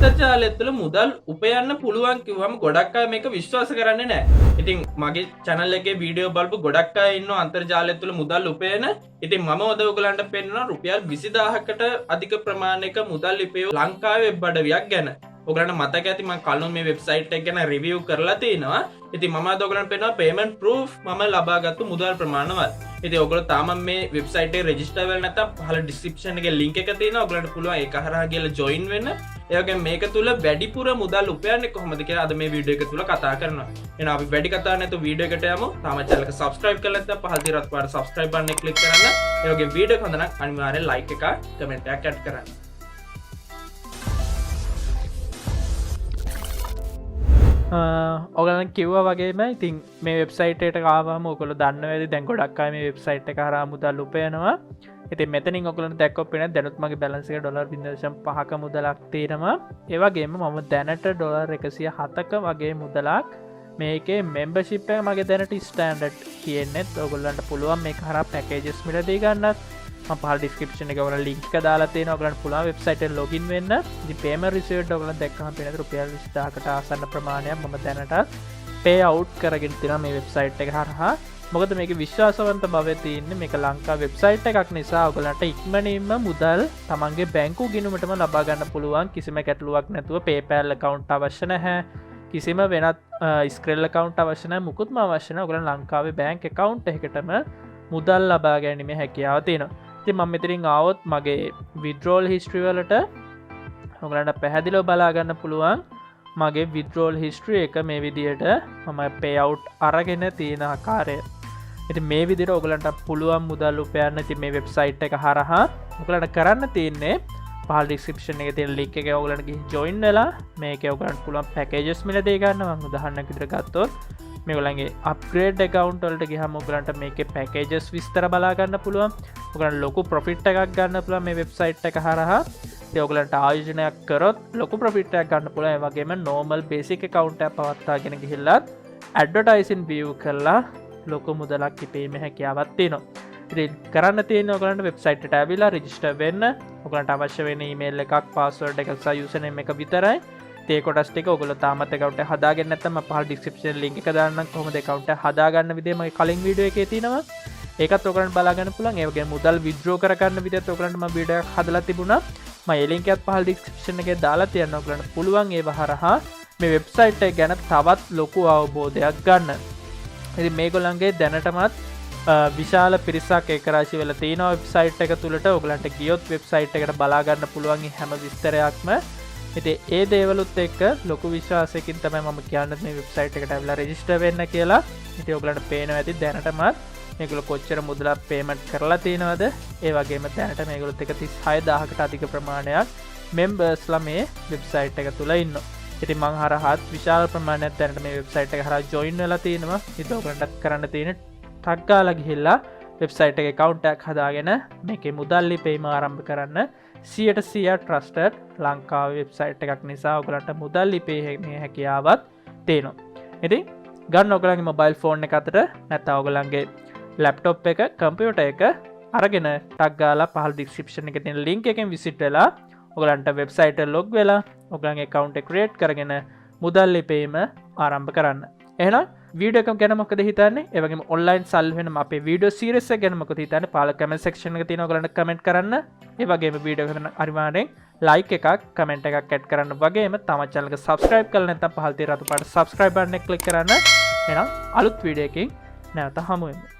අන්තර්ජාලය තුළ මුදල් උපයන්න පුළුවන් කිව්වම ගොඩක් අය මේක විශ්වාස කරන්නේ නැහැ. ඉතින් මගේ channel එකේ වීඩියෝ බලපු ගොඩක් අය ඉන්නවා අන්තර්ජාලය තුළ මුදල් උපයන. ඉතින් මම ඔද ඔයගලන්ට පෙන්නනවා රුපියල් 20000කට අධික ප්‍රමාණයක මුදල් ඉපයව ලංකාවේ වෙබ් අඩවියක් ගැන. ඔයගලන්ට මතක ඇති මම කලින් මේ වෙබ්සයිට් එක ගැන රිවිව් කරලා තිනවා. ඉතින් මම අද ඔයගලන්ට පෙන්නනවා payment proof මම ලබාගත්තු මුදල් ප්‍රමාණවත්. ඉතින් ඔයගොල්ලෝ තාම මේ වෙබ්සයිට් එකේ රෙජිස්ටර් වෙලා නැත්නම් පහළ description එකේ link එක තියෙනවා. ඔයගලන්ට පුළුවන් ඒක හරහා ගිහලා join වෙන්න. ඒ වගේම මේක තුල වැඩිපුර මුදල් උපයන්නේ කොහොමද කියලා අද මේ වීඩියෝ එක තුල කතා කරනවා. එහෙනම් අපි වැඩි කතා නැතුව වීඩියෝ එකට යමු. තාම channel එක subscribe කරලා නැත්නම් පහළ තියෙන රත් පාට subscribe button එක click කරන්න. ඒ වගේම වීඩියෝ එක හොඳ නම් අනිවාර්යෙන් like එකක් comment එකක් add කරන්න. ඔගලන් කිව්වා වගේම ඉතින් මේ වෙබ්සයිට් එකට ආවම ඔයගොල්ලෝ දන්නවා ඇති දැන් ගොඩක් අය මේ වෙබ්සයිට් එක හරහා මුදල් උපයනවා. ඉතින් මෙතනින් ඔයගොල්ලන්ට දැක්කොත් වෙන දැනුත් මගේ බැලන්ස් එක $0.5ක මුදලක් තියෙනවා. ඒ වගේම මම දැනට $107ක වගේ මුදලක් මේකේ membership එක මගේ දැනට ස්ටෑන්ඩඩ් තියෙන්නේ. ඔයගොල්ලන්ට පුළුවන් මේක හරහා packages මිලදී ගන්නත්. මම පහළ description එකේ ඔයගොල්ලෝ link එක දාලා තියෙනවා. ඔයගොල්ලන්ට පුළුවන් වෙබ්සයිට් එකට login වෙන්න. ඉතින් payment receipt ඔයගොල්ලෝ දැක්කම පේන රුපියල් 20000කට ආසන්න ප්‍රමාණයක් මම දැනට pay out කරගෙන තියෙනවා මේ වෙබ්සයිට් එක හරහා. මොකද මේක විශ්වාසවන්ත බවේ තියෙන්නේ මේක ලංකා වෙබ්සයිට් එකක් නිසා ඔයගොල්ලන්ට ඉක්මනින්ම මුදල් තමන්ගේ බැංකු ගිණුමටම ලබා ගන්න පුළුවන් කිසිම ගැටලුවක් නැතුව PayPal account අවශ්‍ය නැහැ. කිසිම වෙනත් Skrill account අවශ්‍ය නැහැ. මුකුත්ම අවශ්‍ය නැහැ. ඔයගොල්ලන් ලංකාවේ bank account එකකටම මුදල් ලබා ගැනීමේ හැකියාව තියෙනවා. ඉතින් මම මෙතනින් ආවොත් මගේ withdrawal history වලට ඔයගලන්ට පැහැදිලිව බලා ගන්න පුළුවන් මගේ withdrawal history එක මේ විදිහට මම payout අරගෙන තියෙන ආකාරය. ඉතින් මේ විදිහට ඔයගලන්ට පුළුවන් මුදල් උපයන්න. ඉතින් මේ වෙබ්සයිට් එක හරහා ඔයගලන්ට කරන්න තියෙන්නේ පහළ description එකේ තියෙන link එකේ ඔයගලන්ට ගිහින් join වෙලා මේකේ ඔයගලන්ට පුළුවන් packages මිලදී ගන්න. මම උදාහරණයක් විදිහට ගත්තොත් මේගොල්ලන්ගේ අප්ග්‍රේඩ් account වලට ගියාම ඔයගලන්ට මේකේ packages විස්තර බලා ගන්න පුළුවන්. ඔයගලන්ට ලොකු profit එකක් ගන්න පුළුවන් මේ වෙබ්සයිට් එක හරහා. ඉතින් ඔයගලන්ට ආයෝජනයක් කරොත් ලොකු profit එකක් ගන්න පුළුවන්. ඒ වගේම normal basic account එකක් පවත්වාගෙන ගිහිල්ලත් advertising view කරලා ලොකු මුදලක් ඉපීමේ හැකියාවක් තියෙනවා. ඉතින් කරන්න තියෙන්නේ ඔයගලන්ට වෙබ්සයිට් එකට ඇවිල්ලා register වෙන්න. ඔයගලන්ට අවශ්‍ය වෙන email එකක් password එකක් සහ username එක විතරයි. ඒ කොටස් ටික ඔයගොල්ලෝ තාමත් account එක හදාගෙන නැත්නම් මම පහළ description link එක දාන්නම් කොහොමද account එක හදාගන්න විදිය මගේ කලින් වීඩියෝ එකේ තියෙනවා. ඒකත් ඔයගලන්ට බලා ගන්න පුළුවන්. ඒ වගේම මුදල් withdraw කරගන්න විදියත් ඔයගලන්ට මම වීඩියෝ එකක් හදලා තිබුණා. මම ඒ link එකත් පහළ description එකේ දාලා තියන්න. ඔයගලන්ට පුළුවන් ඒව හරහා මේ වෙබ්සයිට් එක ගැන තවත් ලොකු අවබෝධයක් ගන්න. ඉතින් මේගොල්ලන්ගේ දැනටමත් විශාල පිරිසක් ඒකරාශි වෙලා තියෙනවා වෙබ්සයිට් එක තුලට. ඔයගලන්ට ගියොත් වෙබ්සයිට් එකට බලා ගන්න පුළුවන් හැම විස්තරයක්ම. ඉතින් ඒ දේවලුත් එක්ක ලොකු විශ්වාසයකින් තමයි මම කියන්නේ මේ වෙබ්සයිට් එකට ඇවිල්ලා රෙජිස්ටර් වෙන්න කියලා. ඉතින් ඔයගලන්ට පේනවා ඇති දැනටමත් මේගොල්ලෝ කොච්චර මුදලක් පේමන්ට් කරලා තියෙනවද. ඒ වගේම දැනට මේගොල්ලොත් එක 36000කට අධික ප්‍රමාණයක් මෙම්බර්ස්ලා මේ වෙබ්සයිට් එක තුල ඉන්නවා. ඉතින් මං හරහාත් විශාල ප්‍රමාණයක් දැනට මේ වෙබ්සයිට් එක හරහා ජොයින් වෙලා තියෙනවා. ඉතින් ඔයගලන්ට කරන්න තියෙන්නේ ටග් ගාලා ගිහිල්ලා වෙබ්සයිට් එකේ account එකක් හදාගෙන මේකේ මුදල් ලිපීම ආරම්භ කරන්න. 100% trusted ලංකාවේ වෙබ්සයිට් එකක් නිසා ඔයගලන්ට මුදල් ලිපීමේ හැකියාවක් තියෙනවා. ඉතින් ගන්න ඔයගලන්ගේ මොබයිල් ෆෝන් එක අතට නැත්නම් ඔයගලන්ගේ ලැප්ටොප් එක කම්පියුටර් එක අරගෙන ටග් ගාලා පහළ description එකේ තියෙන link එකෙන් visit වෙලා ඔයගලන්ට වෙබ්සයිට් එක log වෙලා ඔයගලන්ගේ account එක create කරගෙන මුදල් ලිපීම ආරම්භ කරන්න. එහෙනම් වීඩියෝ එකක් ගැන මොකද හිතන්නේ? ඒ වගේම ඔන්ලයින් සල්ලි වෙනම අපේ වීඩියෝ සීරීස් එක ගැන මොකද හිතන්නේ? පහළ කමෙන්ට් සෙක්ෂන් එකේ තියෙන ඔයගලන්ට කමෙන්ට් කරන්න. ඒ වගේම වීඩියෝ එක ගැන අනිවාර්යෙන් like එකක් කමෙන්ට් එකක් add කරන්න. වගේම තම channel එක subscribe කරලා නැත්නම් පහළ තියෙන රතු පාට subscribe button එක click කරන්න. එහෙනම් අලුත් වීඩියෝ එකකින් නැවත හමු වෙමු.